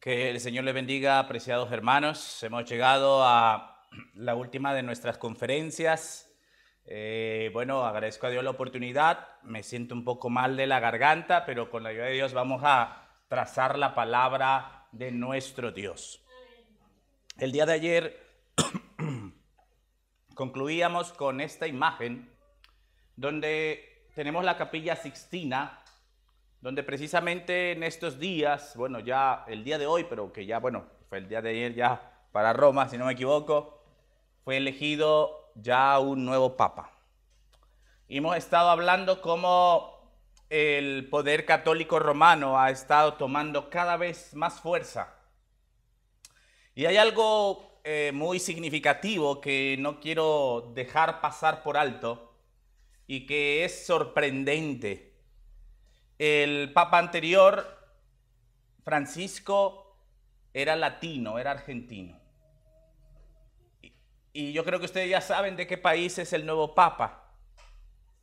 Que el Señor le bendiga, apreciados hermanos. Hemos llegado a la última de nuestras conferencias. Bueno, agradezco a Dios la oportunidad. Me siento un poco mal de la garganta, pero con la ayuda de Dios vamos a trazar la palabra de nuestro Dios. El día de ayer concluíamos con esta imagen donde tenemos la Capilla Sixtina, donde precisamente en estos días, bueno, ya el día de hoy, pero que ya, bueno, fue el día de ayer ya para Roma, si no me equivoco, fue elegido ya un nuevo papa. Y hemos estado hablando cómo el poder católico romano ha estado tomando cada vez más fuerza. Y hay algo muy significativo que no quiero dejar pasar por alto y que es sorprendente. El papa anterior, Francisco, era latino, era argentino. Y yo creo que ustedes ya saben de qué país es el nuevo papa.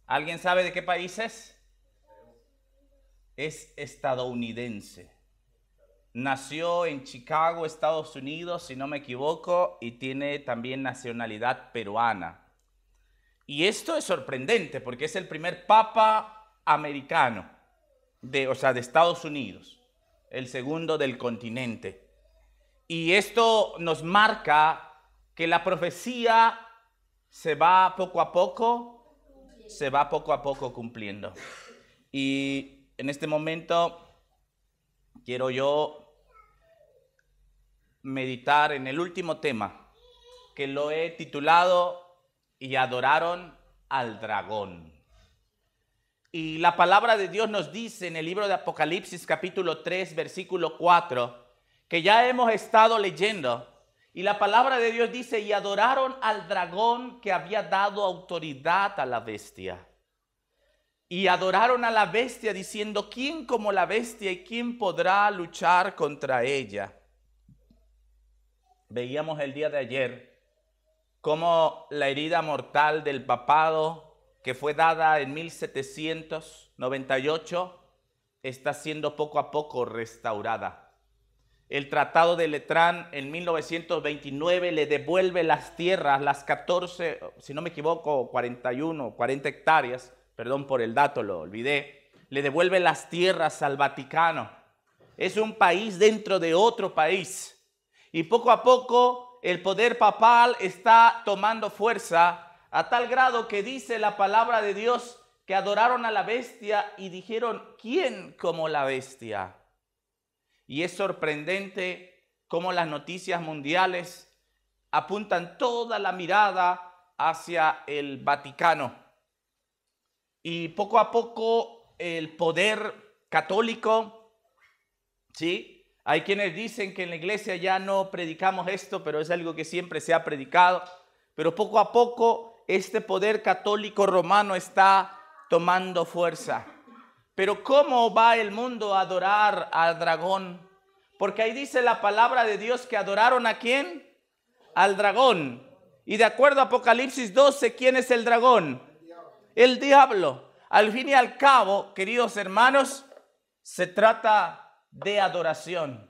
¿Alguien sabe de qué país es? Es estadounidense. Nació en Chicago, Estados Unidos, si no me equivoco, y tiene también nacionalidad peruana. Y esto es sorprendente porque es el primer papa americano. De Estados Unidos, el segundo del continente. Y esto nos marca que la profecía se va poco a poco cumpliendo. Y en este momento quiero yo meditar en el último tema, que lo he titulado "Y adoraron al dragón". Y la palabra de Dios nos dice en el libro de Apocalipsis capítulo 3, versículo 4, que ya hemos estado leyendo. Y la palabra de Dios dice, y adoraron al dragón que había dado autoridad a la bestia. Y adoraron a la bestia diciendo, ¿quién como la bestia y quién podrá luchar contra ella? Veíamos el día de ayer cómo la herida mortal del papado que fue dada en 1798, está siendo poco a poco restaurada. El Tratado de Letrán en 1929 le devuelve las tierras, las 14, si no me equivoco, 40 hectáreas, perdón por el dato, lo olvidé, le devuelve las tierras al Vaticano. Es un país dentro de otro país. Y poco a poco el poder papal está tomando fuerza, a tal grado que dice la palabra de Dios que adoraron a la bestia y dijeron, ¿quién como la bestia? Y es sorprendente cómo las noticias mundiales apuntan toda la mirada hacia el Vaticano. Y poco a poco el poder católico, ¿sí? Hay quienes dicen que en la iglesia ya no predicamos esto, pero es algo que siempre se ha predicado. Pero poco a poco este poder católico romano está tomando fuerza. Pero ¿cómo va el mundo a adorar al dragón? Porque ahí dice la palabra de Dios que adoraron ¿a quién? Al dragón. Y de acuerdo a Apocalipsis 12, ¿quién es el dragón? El diablo. Al fin y al cabo, queridos hermanos, se trata de adoración.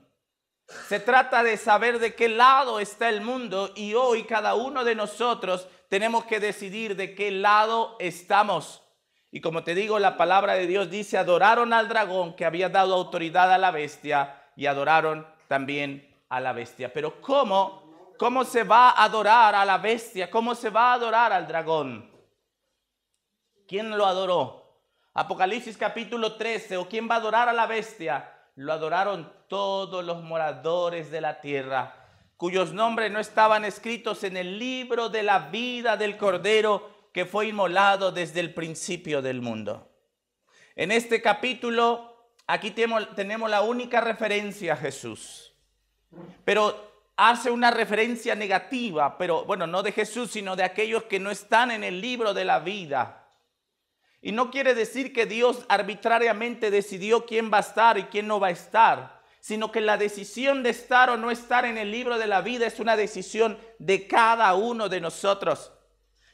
Se trata de saber de qué lado está el mundo y hoy cada uno de nosotros tenemos que decidir de qué lado estamos. Y como te digo, la palabra de Dios dice, adoraron al dragón que había dado autoridad a la bestia y adoraron también a la bestia. Pero ¿cómo se va a adorar a la bestia? ¿Cómo se va a adorar al dragón? ¿Quién lo adoró? Apocalipsis capítulo 13, ¿o quién va a adorar a la bestia? Lo adoraron todos los moradores de la tierra, cuyos nombres no estaban escritos en el libro de la vida del Cordero que fue inmolado desde el principio del mundo. En este capítulo, aquí tenemos la única referencia a Jesús. Pero hace una referencia negativa, pero bueno, no de Jesús, sino de aquellos que no están en el libro de la vida. Y no quiere decir que Dios arbitrariamente decidió quién va a estar y quién no va a estar, sino que la decisión de estar o no estar en el libro de la vida es una decisión de cada uno de nosotros.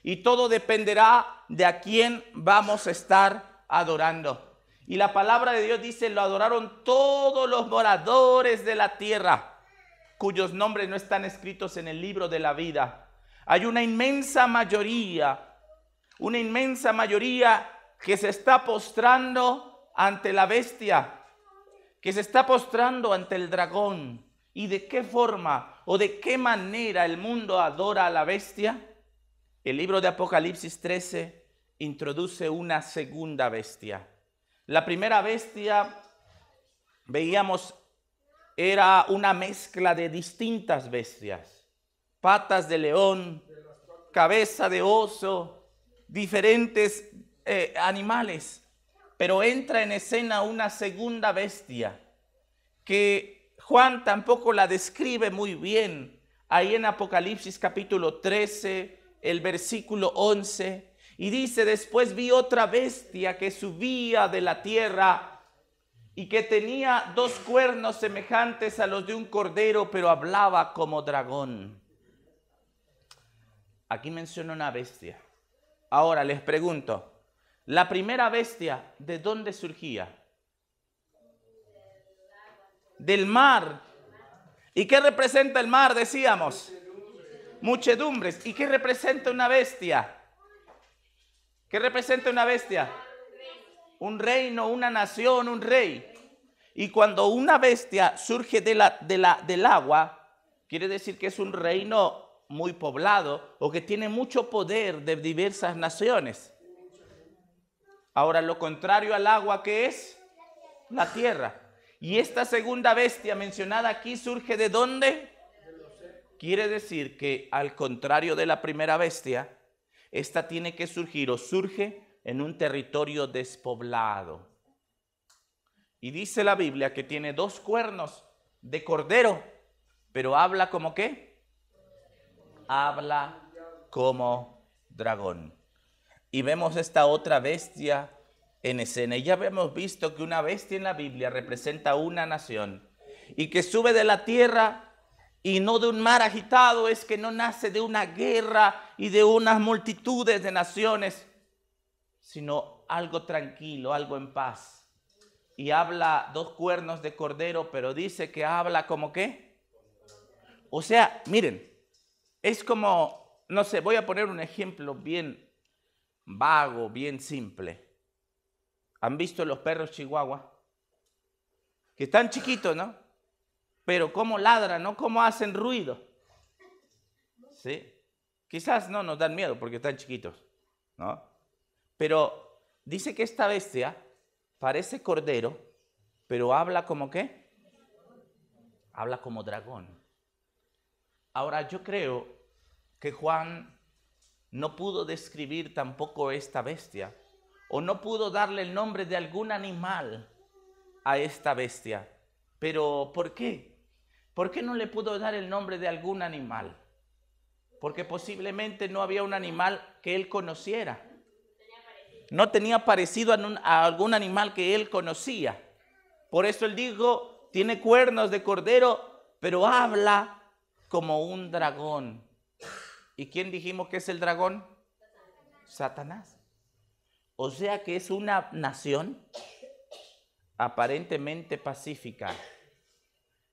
Y todo dependerá de a quién vamos a estar adorando. Y la palabra de Dios dice, lo adoraron todos los moradores de la tierra, cuyos nombres no están escritos en el libro de la vida. Hay una inmensa mayoría que se está postrando ante la bestia, que se está postrando ante el dragón. ¿Y de qué forma o de qué manera el mundo adora a la bestia? El libro de Apocalipsis 13 introduce una segunda bestia. La primera bestia, veíamos, era una mezcla de distintas bestias. Patas de león, cabeza de oso, diferentes animales. Pero entra en escena una segunda bestia que Juan tampoco la describe muy bien. Ahí en Apocalipsis capítulo 13, el versículo 11, y dice, después vi otra bestia que subía de la tierra y que tenía 2 cuernos semejantes a los de un cordero, pero hablaba como dragón. Aquí menciona una bestia. Ahora les pregunto, la primera bestia, ¿de dónde surgía? Del mar. ¿Y qué representa el mar? Decíamos. Muchedumbres. ¿Y qué representa una bestia? ¿Qué representa una bestia? Un reino, una nación, un rey. Y cuando una bestia surge del agua, quiere decir que es un reino muy poblado o que tiene mucho poder de diversas naciones. Ahora, lo contrario al agua, ¿qué es? La tierra. Y esta segunda bestia mencionada aquí surge ¿de dónde? Quiere decir que al contrario de la primera bestia, esta tiene que surgir o surge en un territorio despoblado. Y dice la Biblia que tiene 2 cuernos de cordero, pero habla como ¿qué? Habla como dragón. Y vemos esta otra bestia en escena. Y ya hemos visto que una bestia en la Biblia representa una nación y que sube de la tierra y no de un mar agitado, es que no nace de una guerra y de unas multitudes de naciones, sino algo tranquilo, algo en paz. Y habla 2 cuernos de cordero, pero dice que habla como ¿qué? O sea, miren, es como, no sé, voy a poner un ejemplo bien vago, bien simple. ¿Han visto los perros chihuahua? Que están chiquitos, ¿no? Pero cómo ladran, ¿no? Cómo hacen ruido. ¿Sí? Quizás no nos dan miedo porque están chiquitos, ¿no? Pero dice que esta bestia parece cordero, pero habla como ¿qué? Habla como dragón. Ahora yo creo que Juan no pudo describir tampoco esta bestia, o no pudo darle el nombre de algún animal a esta bestia. Pero ¿por qué? ¿Por qué no le pudo dar el nombre de algún animal? Porque posiblemente no había un animal que él conociera. No tenía parecido a algún animal que él conocía. Por eso él dijo, tiene cuernos de cordero, pero habla como un dragón. ¿Y quién dijimos que es el dragón? Satanás. O sea que es una nación aparentemente pacífica.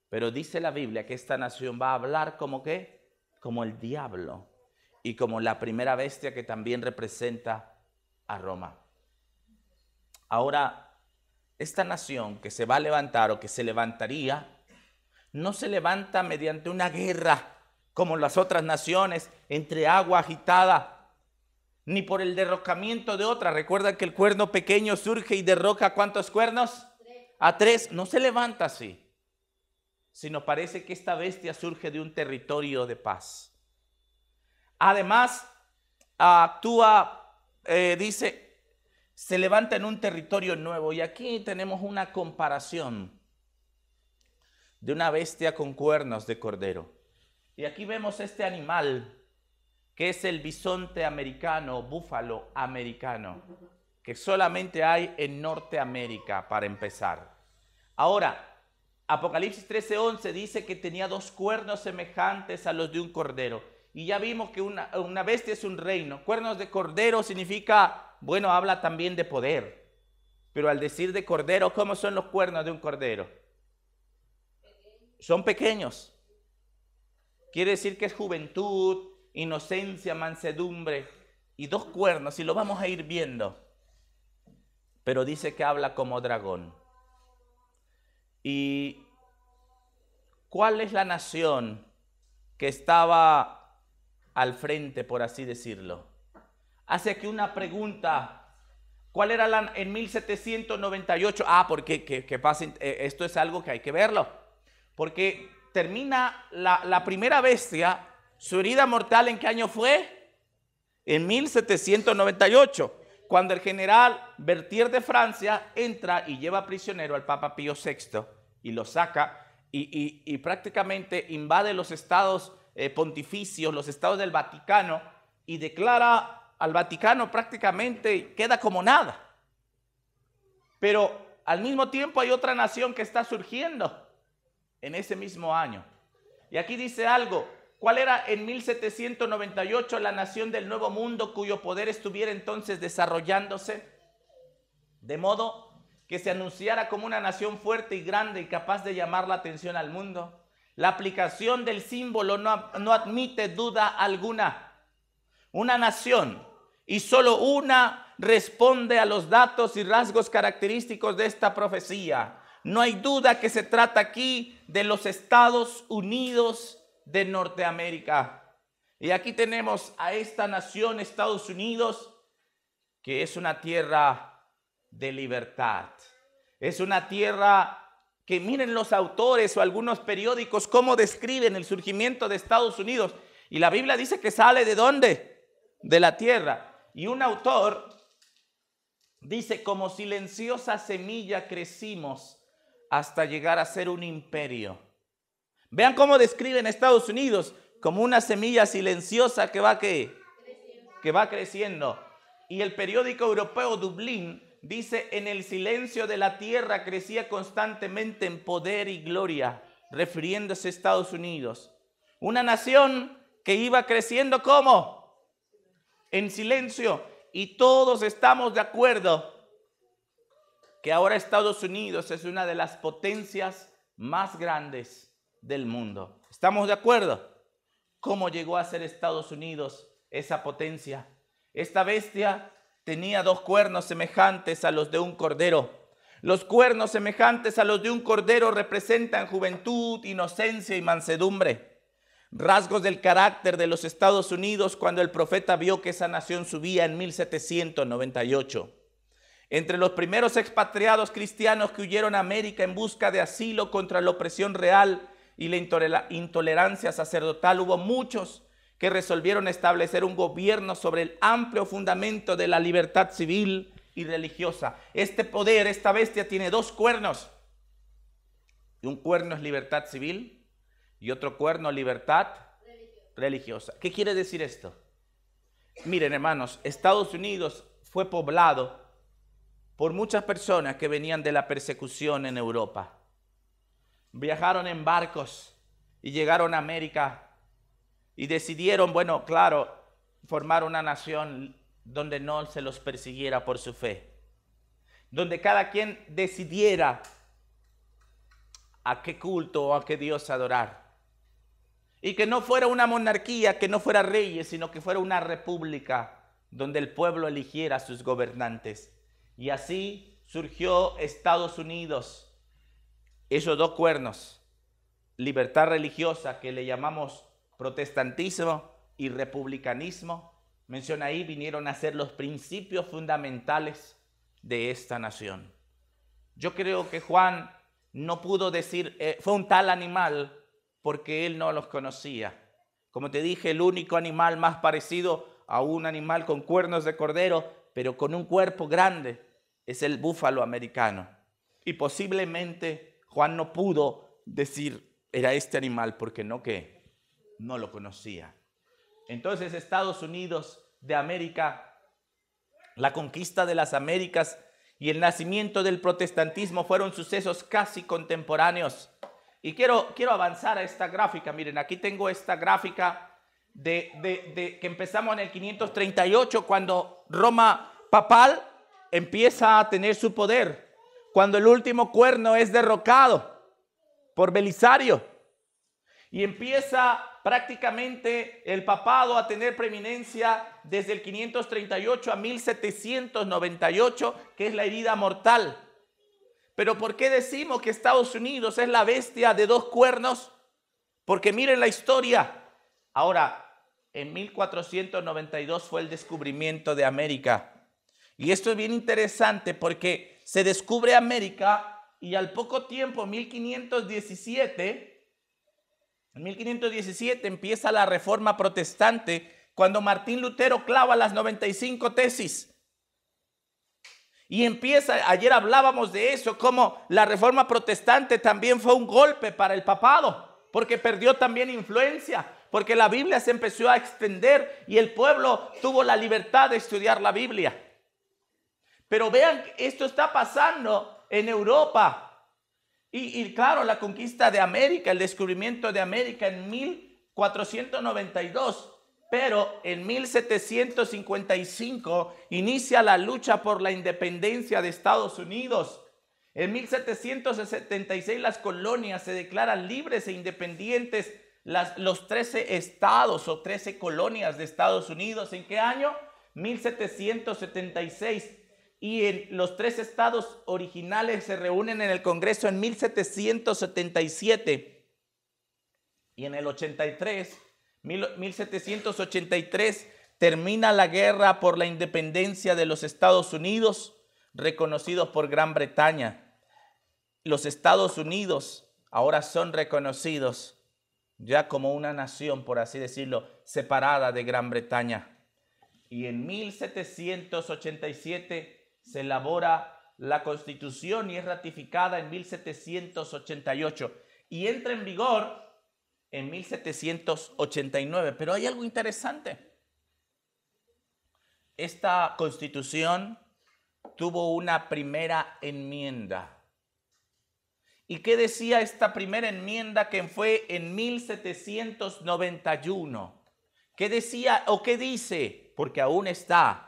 Pero dice la Biblia que esta nación va a hablar como ¿qué? Como el diablo y como la primera bestia que también representa a Roma. Ahora, esta nación que se va a levantar o que se levantaría, no se levanta mediante una guerra como las otras naciones entre agua agitada, ni por el derrocamiento de otra. Recuerda que el cuerno pequeño surge y derroca ¿cuántos cuernos? A 3. No se levanta así, sino parece que esta bestia surge de un territorio de paz. Además, actúa, dice, se levanta en un territorio nuevo. Y aquí tenemos una comparación de una bestia con cuernos de cordero. Y aquí vemos este animal, que es el bisonte americano, búfalo americano, que solamente hay en Norteamérica para empezar. Ahora, Apocalipsis 13:11 dice que tenía 2 cuernos semejantes a los de un cordero. Y ya vimos que una bestia es un reino. Cuernos de cordero significa, bueno, habla también de poder. Pero al decir de cordero, ¿cómo son los cuernos de un cordero? Son pequeños. Quiere decir que es juventud, inocencia, mansedumbre y 2 cuernos, y lo vamos a ir viendo. Pero dice que habla como dragón. ¿Y cuál es la nación que estaba al frente, por así decirlo? Hace aquí una pregunta. ¿Cuál era en 1798? Porque esto es algo que hay que verlo. Porque termina la primera bestia, su herida mortal, ¿en qué año fue? En 1798, cuando el general Berthier de Francia entra y lleva prisionero al Papa Pío VI y lo saca y prácticamente invade los estados pontificios, los estados del Vaticano, y declara al Vaticano prácticamente queda como nada. Pero al mismo tiempo hay otra nación que está surgiendo en ese mismo año. Y aquí dice algo. ¿Cuál era en 1798 la nación del Nuevo Mundo cuyo poder estuviera entonces desarrollándose? De modo que se anunciara como una nación fuerte y grande y capaz de llamar la atención al mundo. La aplicación del símbolo no admite duda alguna. Una nación, y solo una, responde a los datos y rasgos característicos de esta profecía. No hay duda que se trata aquí de los Estados Unidos de Norteamérica. Y aquí tenemos a esta nación, Estados Unidos, que es una tierra de libertad. Es una tierra que, miren los autores o algunos periódicos cómo describen el surgimiento de Estados Unidos. Y la Biblia dice que sale ¿de dónde? De la tierra. Y un autor dice: como silenciosa semilla crecimos hasta llegar a ser un imperio. Vean cómo describen Estados Unidos como una semilla silenciosa que va creciendo. Y el periódico europeo Dublín dice: en el silencio de la tierra crecía constantemente en poder y gloria, refiriéndose a Estados Unidos. Una nación que iba creciendo ¿cómo? En silencio. Y todos estamos de acuerdo que ahora Estados Unidos es una de las potencias más grandes del mundo. ¿Estamos de acuerdo? ¿Cómo llegó a ser Estados Unidos esa potencia? Esta bestia tenía 2 cuernos semejantes a los de un cordero. Los cuernos semejantes a los de un cordero representan juventud, inocencia y mansedumbre. Rasgos del carácter de los Estados Unidos cuando el profeta vio que esa nación subía en 1798. Entre los primeros expatriados cristianos que huyeron a América en busca de asilo contra la opresión real y la intolerancia sacerdotal, hubo muchos que resolvieron establecer un gobierno sobre el amplio fundamento de la libertad civil y religiosa. Este poder, esta bestia, tiene 2 cuernos. Y un cuerno es libertad civil y otro cuerno libertad religiosa. ¿Qué quiere decir esto? Miren, hermanos, Estados Unidos fue poblado por muchas personas que venían de la persecución en Europa. Viajaron en barcos y llegaron a América y decidieron, bueno, claro, formar una nación donde no se los persiguiera por su fe, donde cada quien decidiera a qué culto o a qué Dios adorar. Y que no fuera una monarquía, que no fuera reyes, sino que fuera una república donde el pueblo eligiera a sus gobernantes. Y así surgió Estados Unidos. Esos 2 cuernos, libertad religiosa, que le llamamos protestantismo, y republicanismo, menciona ahí, vinieron a ser los principios fundamentales de esta nación. Yo creo que Juan no pudo decir, fue un tal animal, porque él no los conocía. Como te dije, el único animal más parecido a un animal con cuernos de cordero, pero con un cuerpo grande, es el búfalo americano. Y posiblemente Juan no pudo decir, era este animal, porque no lo conocía. Entonces, Estados Unidos de América, la conquista de las Américas y el nacimiento del protestantismo fueron sucesos casi contemporáneos. Y quiero avanzar a esta gráfica. Miren, aquí tengo esta gráfica de que empezamos en el 538, cuando Roma papal empieza a tener su poder, cuando el último cuerno es derrocado por Belisario y empieza prácticamente el papado a tener preeminencia desde el 538 a 1798, que es la herida mortal. Pero ¿por qué decimos que Estados Unidos es la bestia de dos cuernos? Porque miren la historia. Ahora, en 1492 fue el descubrimiento de América. Y esto es bien interesante porque se descubre América y al poco tiempo, en 1517 empieza la Reforma Protestante, cuando Martín Lutero clava las 95 tesis. Y empieza, ayer hablábamos de eso, como la Reforma Protestante también fue un golpe para el papado, porque perdió también influencia, porque la Biblia se empezó a extender y el pueblo tuvo la libertad de estudiar la Biblia. Pero vean, esto está pasando en Europa. Y claro, la conquista de América, el descubrimiento de América en 1492. Pero en 1755 inicia la lucha por la independencia de Estados Unidos. En 1776 las colonias se declaran libres e independientes. Los 13 estados o 13 colonias de Estados Unidos. ¿En qué año? 1776. Y los 3 estados originales se reúnen en el Congreso en 1777. Y en el 1783, termina la guerra por la independencia de los Estados Unidos, reconocidos por Gran Bretaña. Los Estados Unidos ahora son reconocidos ya como una nación, por así decirlo, separada de Gran Bretaña. Y en 1787 se elabora la Constitución y es ratificada en 1788 y entra en vigor en 1789. Pero hay algo interesante. Esta Constitución tuvo una primera enmienda. ¿Y qué decía esta primera enmienda que fue en 1791? ¿Qué decía o qué dice? Porque aún está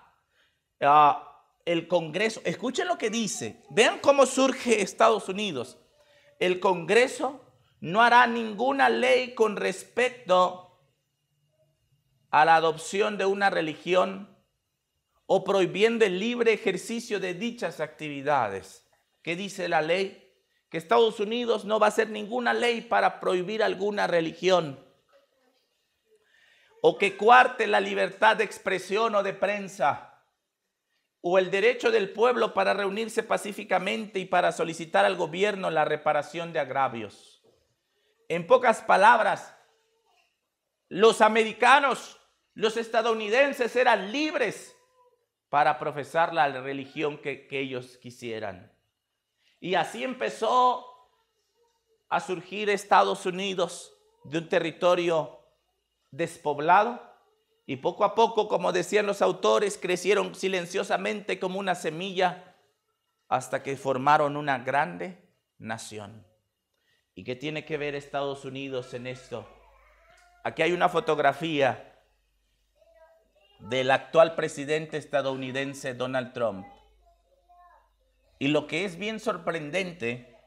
el Congreso. Escuchen lo que dice. Vean cómo surge Estados Unidos. El Congreso no hará ninguna ley con respecto a la adopción de una religión o prohibiendo el libre ejercicio de dichas actividades. ¿Qué dice la ley? Que Estados Unidos no va a hacer ninguna ley para prohibir alguna religión o que cuarte la libertad de expresión o de prensa o el derecho del pueblo para reunirse pacíficamente y para solicitar al gobierno la reparación de agravios. En pocas palabras, los americanos, los estadounidenses eran libres para profesar la religión que ellos quisieran. Y así empezó a surgir Estados Unidos de un territorio despoblado y poco a poco, como decían los autores, crecieron silenciosamente como una semilla hasta que formaron una grande nación. ¿Y qué tiene que ver Estados Unidos en esto? Aquí hay una fotografía del actual presidente estadounidense Donald Trump. Y lo que es bien sorprendente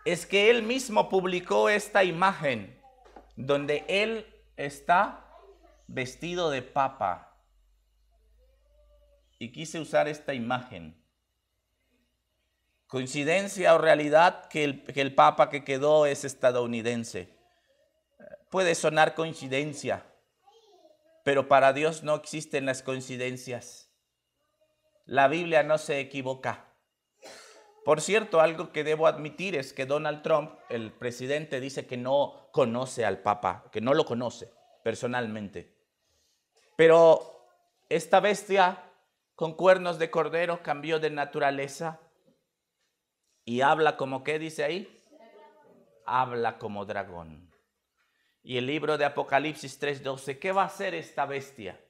es que él mismo publicó esta imagen donde él está vestido de papa. Y quise usar esta imagen. ¿Coincidencia o realidad que el papa que quedó es estadounidense? Puede sonar coincidencia, pero para Dios no existen las coincidencias. La Biblia no se equivoca. Por cierto, algo que debo admitir es que Donald Trump, el presidente, dice que no conoce al Papa, que no lo conoce personalmente. Pero esta bestia con cuernos de cordero cambió de naturaleza y habla como, ¿qué dice ahí? Habla como dragón. Y el libro de Apocalipsis 3:12, ¿qué va a hacer esta bestia?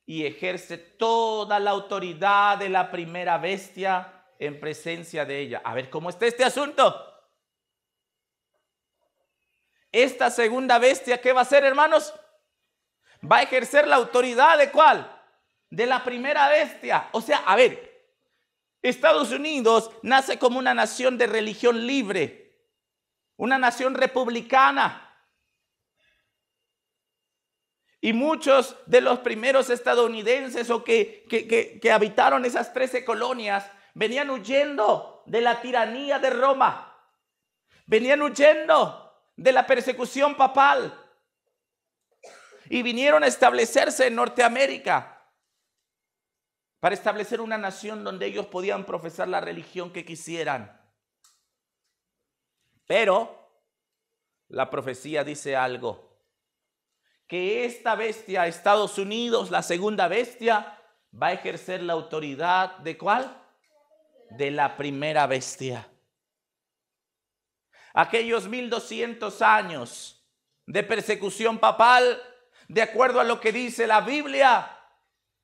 Y ejerce toda la autoridad de la primera bestia en presencia de ella. A ver, ¿cómo está este asunto? Esta segunda bestia, ¿qué va a hacer, hermanos? Va a ejercer la autoridad ¿de cuál? De la primera bestia. O sea, a ver, Estados Unidos nace como una nación de religión libre, una nación republicana. Y muchos de los primeros estadounidenses o que habitaron esas 13 colonias venían huyendo de la tiranía de Roma. Venían huyendo de la persecución papal. Y vinieron a establecerse en Norteamérica para establecer una nación donde ellos podían profesar la religión que quisieran. Pero la profecía dice algo. Que esta bestia, Estados Unidos, la segunda bestia, va a ejercer la autoridad ¿de cuál? De la primera bestia. Aquellos 1200 años de persecución papal, de acuerdo a lo que dice la Biblia,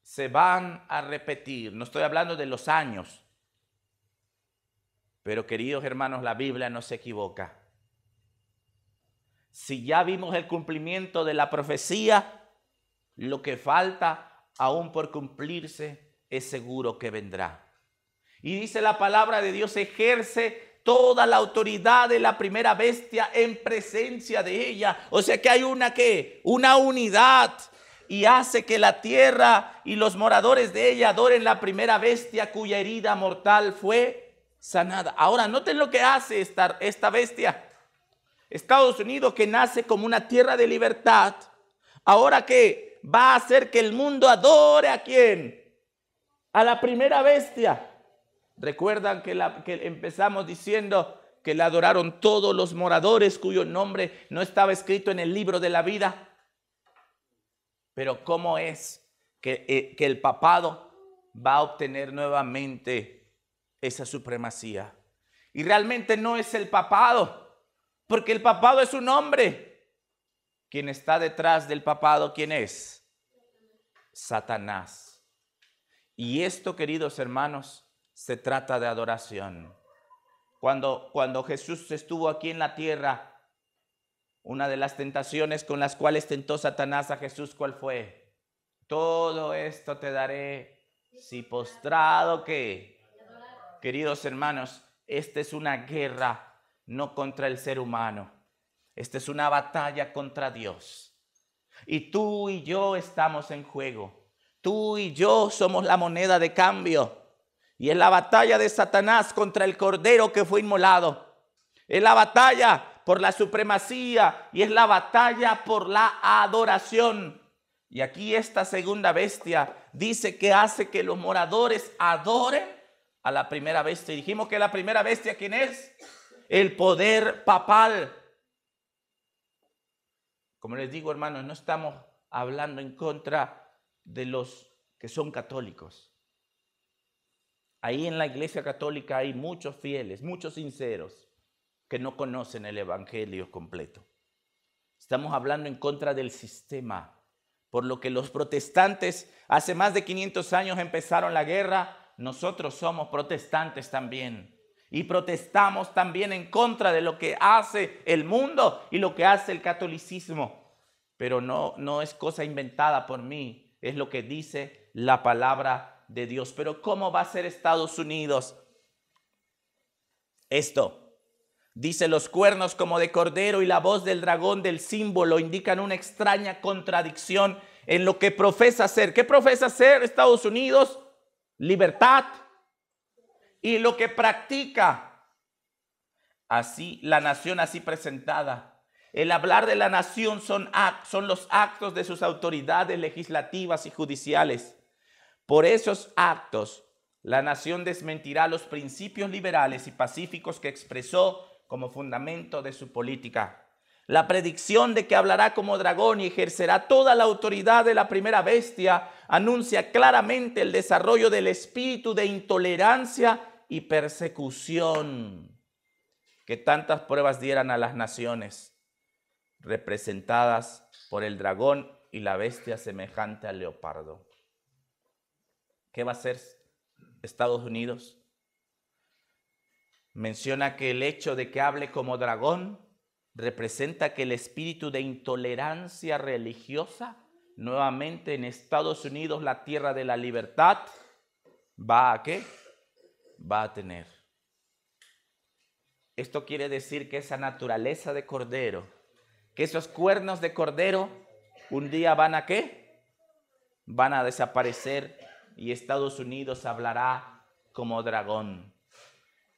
se van a repetir. No estoy hablando de los años, pero queridos hermanos, la Biblia no se equivoca. Si ya vimos el cumplimiento de la profecía, lo que falta aún por cumplirse es seguro que vendrá. Y dice la palabra de Dios, ejerce toda la autoridad de la primera bestia en presencia de ella. O sea que hay una unidad, y hace que la tierra y los moradores de ella adoren la primera bestia cuya herida mortal fue sanada. Ahora noten lo que hace esta bestia. Estados Unidos, que nace como una tierra de libertad, ahora que va a hacer que el mundo adore ¿a quién? A la primera bestia. Recuerdan que empezamos diciendo que la adoraron todos los moradores cuyo nombre no estaba escrito en el libro de la vida. Pero ¿cómo es que el papado va a obtener nuevamente esa supremacía? Y realmente no es el papado. Porque el papado es un hombre. Quien está detrás del papado, ¿quién es? Satanás. Y esto, queridos hermanos, se trata de adoración. Cuando Jesús estuvo aquí en la tierra, una de las tentaciones con las cuales tentó Satanás a Jesús, ¿cuál fue? Todo esto te daré si postrado ¿qué? Queridos hermanos, esta es una guerra no contra el ser humano. Esta es una batalla contra Dios. Y tú y yo estamos en juego. Tú y yo somos la moneda de cambio. Y es la batalla de Satanás contra el Cordero que fue inmolado. Es la batalla por la supremacía y es la batalla por la adoración. Y aquí esta segunda bestia dice que hace que los moradores adoren a la primera bestia. Y dijimos que la primera bestia, ¿quién es? El poder papal. Como les digo, hermanos, no estamos hablando en contra de los que son católicos. Ahí en la Iglesia Católica hay muchos fieles, muchos sinceros que no conocen el evangelio completo. Estamos hablando en contra del sistema, por lo que los protestantes hace más de 500 años empezaron la guerra. Nosotros somos protestantes también. Y protestamos también en contra de lo que hace el mundo y lo que hace el catolicismo. Pero no es cosa inventada por mí, es lo que dice la palabra de Dios. Pero ¿cómo va a ser Estados Unidos? Esto, dice, los cuernos como de cordero y la voz del dragón del símbolo indican una extraña contradicción en lo que profesa ser. ¿Qué profesa ser Estados Unidos? Libertad. Y lo que practica, así la nación así presentada. El hablar de la nación son los actos de sus autoridades legislativas y judiciales. Por esos actos, la nación desmentirá los principios liberales y pacíficos que expresó como fundamento de su política. La predicción de que hablará como dragón y ejercerá toda la autoridad de la primera bestia anuncia claramente el desarrollo del espíritu de intolerancia y persecución que tantas pruebas dieran a las naciones, representadas por el dragón y la bestia semejante al leopardo. ¿Qué va a hacer Estados Unidos? Menciona que el hecho de que hable como dragón representa que el espíritu de intolerancia religiosa, nuevamente en Estados Unidos, la tierra de la libertad, ¿va a qué? va a tener. Esto quiere decir que esa naturaleza de cordero, que esos cuernos de cordero, un día van a ¿qué? Van a desaparecer y Estados Unidos hablará como dragón.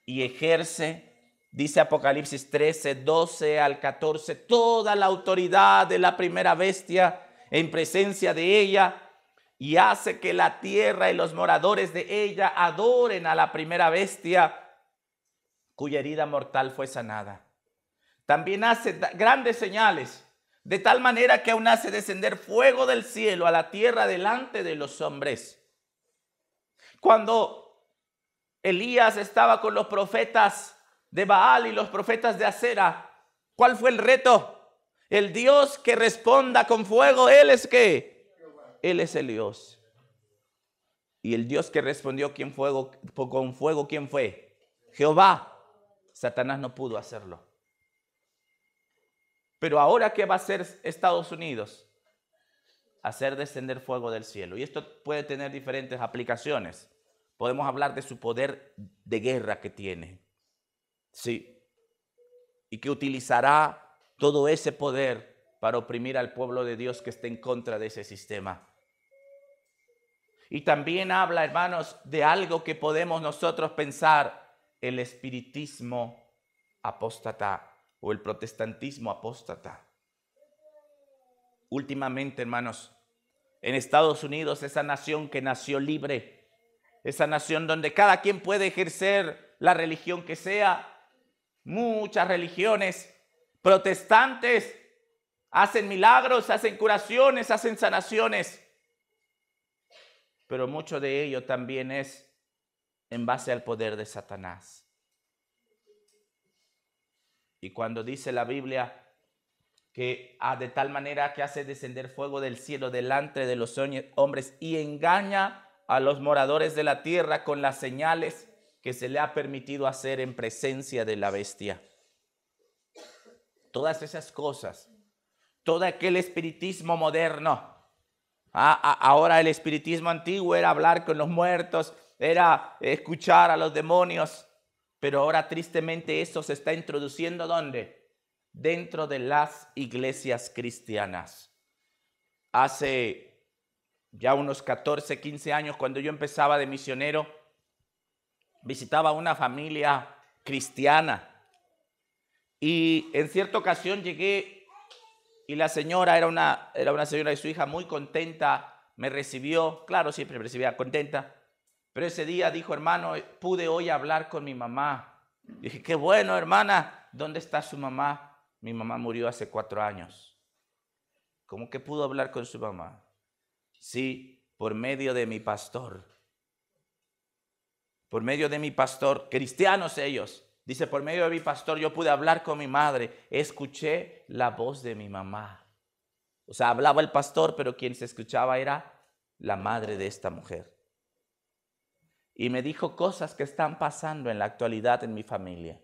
Y ejerce, dice Apocalipsis 13, 12 al 14, toda la autoridad de la primera bestia en presencia de ella, y hace que la tierra y los moradores de ella adoren a la primera bestia, cuya herida mortal fue sanada. También hace grandes señales, de tal manera que aún hace descender fuego del cielo a la tierra delante de los hombres. Cuando Elías estaba con los profetas de Baal y los profetas de Acera, ¿cuál fue el reto? El Dios que responda con fuego, ¿Él es qué? Él es el Dios. Y el Dios que respondió con fuego, ¿quién fue? Jehová. Satanás no pudo hacerlo. Pero ahora, ¿qué va a hacer Estados Unidos? Hacer descender fuego del cielo. Y esto puede tener diferentes aplicaciones. Podemos hablar de su poder de guerra que tiene. Sí. Y que utilizará todo ese poder para oprimir al pueblo de Dios que esté en contra de ese sistema. Y también habla, hermanos, de algo que podemos nosotros pensar, el espiritismo apóstata o el protestantismo apóstata. Últimamente, hermanos, en Estados Unidos, esa nación que nació libre, esa nación donde cada quien puede ejercer la religión que sea, muchas religiones protestantes hacen milagros, hacen curaciones, hacen sanaciones, pero mucho de ello también es en base al poder de Satanás. Y cuando dice la Biblia que de tal manera que hace descender fuego del cielo delante de los hombres y engaña a los moradores de la tierra con las señales que se le ha permitido hacer en presencia de la bestia. Todas esas cosas, todo aquel espiritismo moderno. Ahora el espiritismo antiguo era hablar con los muertos, era escuchar a los demonios, pero ahora tristemente eso se está introduciendo ¿dónde? Dentro de las iglesias cristianas. Hace ya unos 14, 15 años, cuando yo empezaba de misionero, visitaba una familia cristiana y en cierta ocasión llegué y la señora era una señora y su hija muy contenta, me recibió, claro, siempre me recibía contenta, pero ese día dijo, hermano, pude hoy hablar con mi mamá. Dije, qué bueno, hermana, ¿dónde está su mamá? Mi mamá murió hace 4 años. ¿Cómo que pudo hablar con su mamá? Sí, por medio de mi pastor. Por medio de mi pastor, cristianos ellos. Dice, por medio de mi pastor yo pude hablar con mi madre. Escuché la voz de mi mamá. O sea, hablaba el pastor, pero quien se escuchaba era la madre de esta mujer. Y me dijo cosas que están pasando en la actualidad en mi familia.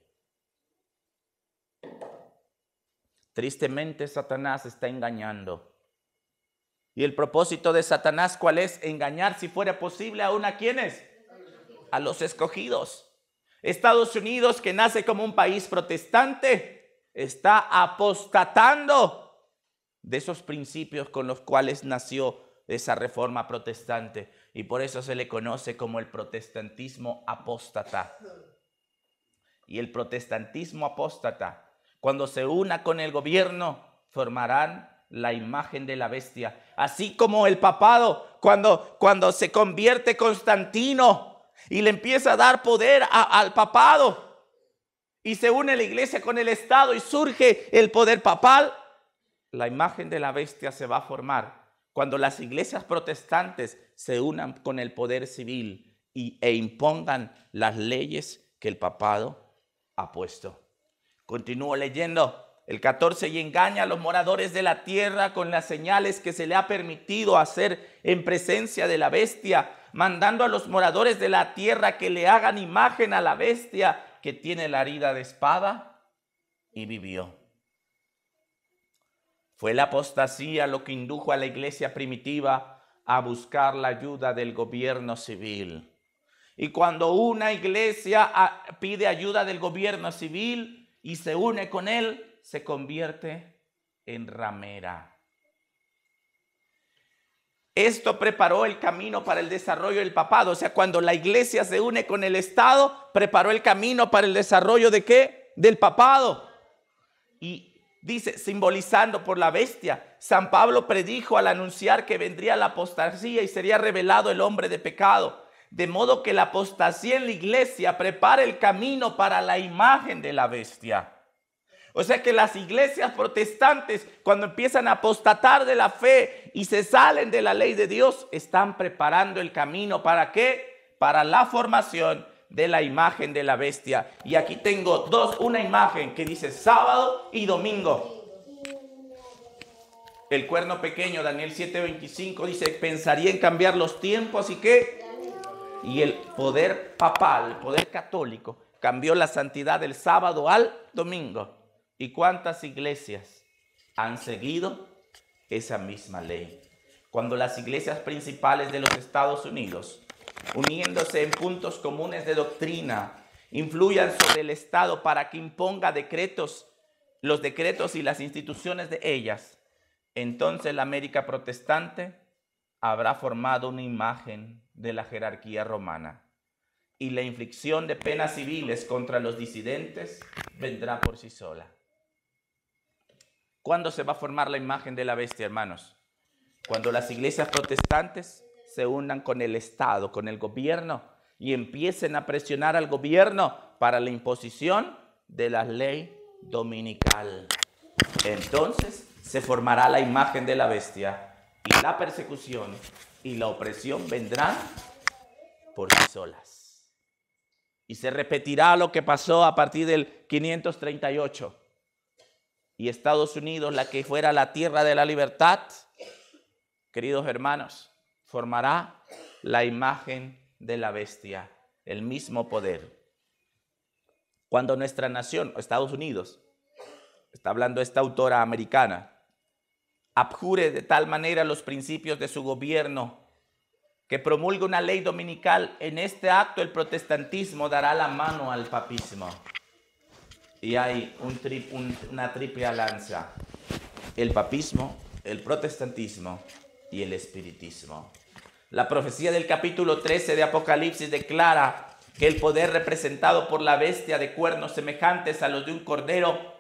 Tristemente, Satanás está engañando. ¿Y el propósito de Satanás cuál es? Engañar, si fuera posible, aún a ¿quiénes? A los escogidos. Estados Unidos, que nace como un país protestante, está apostatando de esos principios con los cuales nació esa reforma protestante. Y por eso se le conoce como el protestantismo apóstata. Y el protestantismo apóstata, cuando se una con el gobierno, formarán la imagen de la bestia. Así como el papado, cuando se convierte Constantino y le empieza a dar poder al papado y se une la iglesia con el Estado y surge el poder papal, la imagen de la bestia se va a formar cuando las iglesias protestantes se unan con el poder civil e impongan las leyes que el papado ha puesto. Continúo leyendo el 14, y engaña a los moradores de la tierra con las señales que se le ha permitido hacer en presencia de la bestia, mandando a los moradores de la tierra que le hagan imagen a la bestia que tiene la herida de espada y vivió. Fue la apostasía lo que indujo a la iglesia primitiva a buscar la ayuda del gobierno civil. Y cuando una iglesia pide ayuda del gobierno civil y se une con él, se convierte en ramera. Esto preparó el camino para el desarrollo del papado. O sea, cuando la iglesia se une con el Estado, preparó el camino para el desarrollo ¿de qué? Del papado. Y dice, simbolizando por la bestia, San Pablo predijo al anunciar que vendría la apostasía y sería revelado el hombre de pecado. De modo que la apostasía en la iglesia prepara el camino para la imagen de la bestia. O sea que las iglesias protestantes, cuando empiezan a apostatar de la fe y se salen de la ley de Dios, están preparando el camino ¿para qué? Para la formación de la imagen de la bestia. Y aquí tengo una imagen que dice sábado y domingo. El cuerno pequeño, Daniel 7:25, dice, pensaría en cambiar los tiempos y qué. Y el poder papal, el poder católico, cambió la santidad del sábado al domingo. ¿Y cuántas iglesias han seguido esa misma ley? Cuando las iglesias principales de los Estados Unidos, uniéndose en puntos comunes de doctrina, influyan sobre el Estado para que imponga los decretos y las instituciones de ellas, entonces la América protestante habrá formado una imagen de la jerarquía romana. Y la inflicción de penas civiles contra los disidentes vendrá por sí sola. ¿Cuándo se va a formar la imagen de la bestia, hermanos? Cuando las iglesias protestantes se unan con el Estado, con el gobierno, y empiecen a presionar al gobierno para la imposición de la ley dominical. Entonces se formará la imagen de la bestia y la persecución y la opresión vendrán por sí solas. Y se repetirá lo que pasó a partir del 538. Y Estados Unidos, la que fuera la tierra de la libertad, queridos hermanos, formará la imagen de la bestia, el mismo poder. Cuando nuestra nación, Estados Unidos, está hablando esta autora americana, abjure de tal manera los principios de su gobierno que promulgue una ley dominical, en este acto el protestantismo dará la mano al papismo. Y hay una triple alianza: el papismo, el protestantismo y el espiritismo. La profecía del capítulo 13 de Apocalipsis declara que el poder representado por la bestia de cuernos semejantes a los de un cordero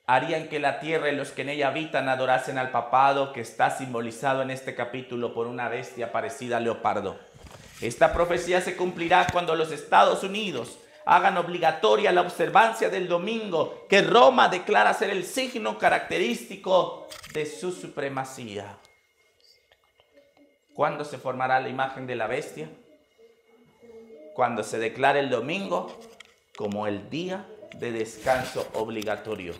harían que la tierra y los que en ella habitan adorasen al papado, que está simbolizado en este capítulo por una bestia parecida al leopardo. Esta profecía se cumplirá cuando los Estados Unidos hagan obligatoria la observancia del domingo, que Roma declara ser el signo característico de su supremacía. ¿Cuándo se formará la imagen de la bestia? Cuando se declare el domingo como el día de descanso obligatorio.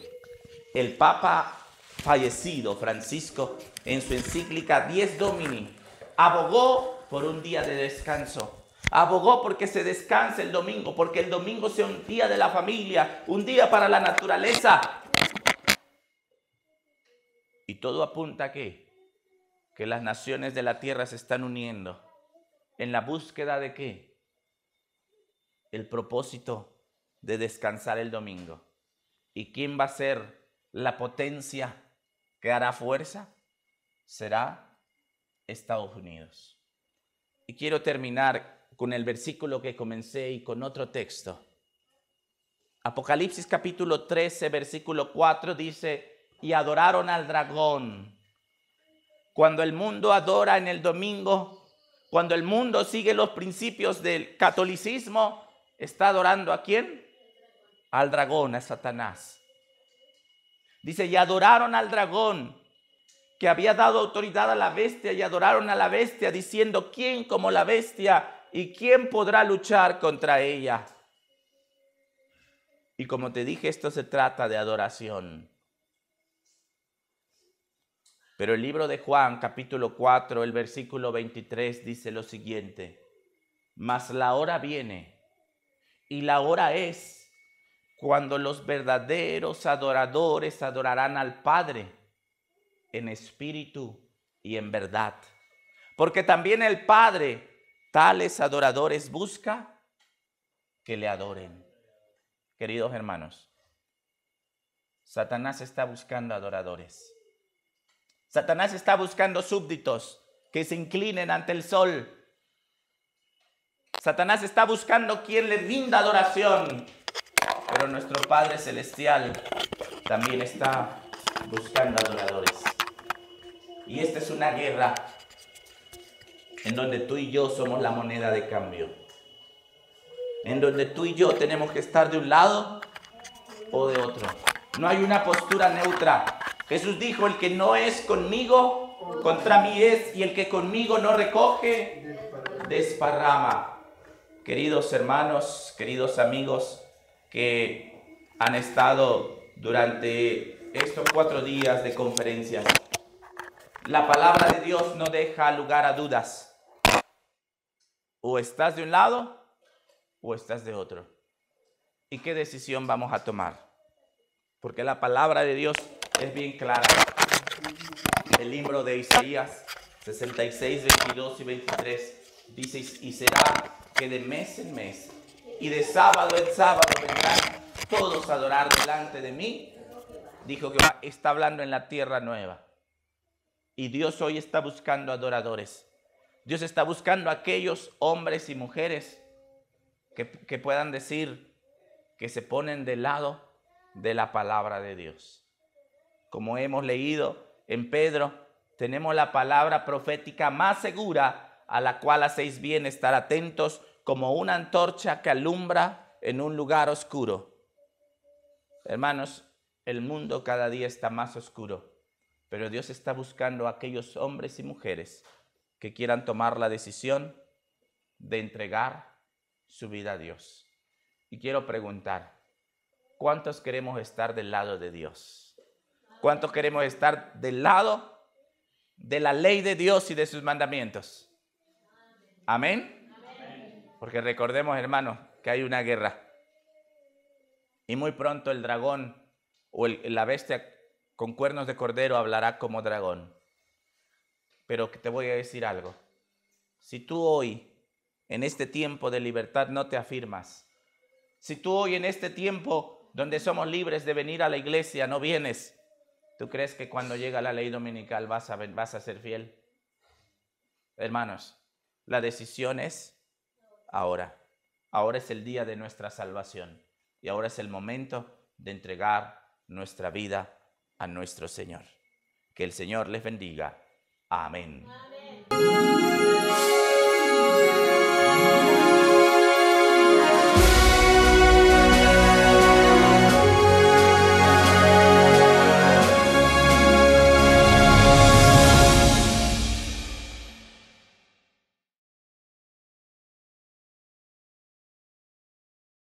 El Papa fallecido, Francisco, en su encíclica Dies Domini, abogó por un día de descanso. Abogó porque se descanse el domingo, porque el domingo sea un día de la familia, un día para la naturaleza. Y todo apunta a ¿qué? Que las naciones de la tierra se están uniendo en la búsqueda de ¿qué? El propósito de descansar el domingo. ¿Y quién va a ser la potencia que hará fuerza? Será Estados Unidos. Y quiero terminar con el versículo que comencé y con otro texto. Apocalipsis capítulo 13, versículo 4 dice: y adoraron al dragón. Cuando el mundo adora en el domingo, cuando el mundo sigue los principios del catolicismo, ¿está adorando a quién? Al dragón, a Satanás. Dice: y adoraron al dragón, que había dado autoridad a la bestia, y adoraron a la bestia, diciendo: ¿quién como la bestia? ¿Y quién podrá luchar contra ella? Y como te dije, esto se trata de adoración. Pero el libro de Juan, capítulo 4, el versículo 23, dice lo siguiente: mas la hora viene, y la hora es, cuando los verdaderos adoradores adorarán al Padre en espíritu y en verdad. Porque también el Padre tales adoradores busca que le adoren. Queridos hermanos, Satanás está buscando adoradores. Satanás está buscando súbditos que se inclinen ante el sol. Satanás está buscando quien le rinda adoración. Pero nuestro Padre Celestial también está buscando adoradores. Y esta es una guerra en donde tú y yo somos la moneda de cambio. En donde tú y yo tenemos que estar de un lado o de otro. No hay una postura neutra. Jesús dijo, el que no es conmigo, contra mí es, y el que conmigo no recoge, desparrama. Queridos hermanos, queridos amigos que han estado durante estos 4 días de conferencias, la palabra de Dios no deja lugar a dudas. O estás de un lado o estás de otro. ¿Y qué decisión vamos a tomar? Porque la palabra de Dios es bien clara. El libro de Isaías 66, 22 y 23 dice, y será que de mes en mes y de sábado en sábado vendrán todos a adorar delante de mí. Dijo que está hablando en la tierra nueva. Y Dios hoy está buscando adoradores. Dios está buscando a aquellos hombres y mujeres que puedan decir que se ponen del lado de la palabra de Dios. Como hemos leído en Pedro, tenemos la palabra profética más segura a la cual hacéis bien estar atentos como una antorcha que alumbra en un lugar oscuro. Hermanos, el mundo cada día está más oscuro, pero Dios está buscando a aquellos hombres y mujeres que quieran tomar la decisión de entregar su vida a Dios. Y quiero preguntar, ¿cuántos queremos estar del lado de Dios? ¿Cuántos queremos estar del lado de la ley de Dios y de sus mandamientos? ¿Amén? Porque recordemos, hermanos, que hay una guerra. Y muy pronto el dragón o la bestia con cuernos de cordero hablará como dragón. Pero te voy a decir algo. Si tú hoy, en este tiempo de libertad, no te afirmas, si tú hoy en este tiempo donde somos libres de venir a la iglesia no vienes, ¿tú crees que cuando llega la ley dominical vas a ser fiel? Hermanos, la decisión es ahora. Ahora es el día de nuestra salvación y ahora es el momento de entregar nuestra vida a nuestro Señor. Que el Señor les bendiga. Amén.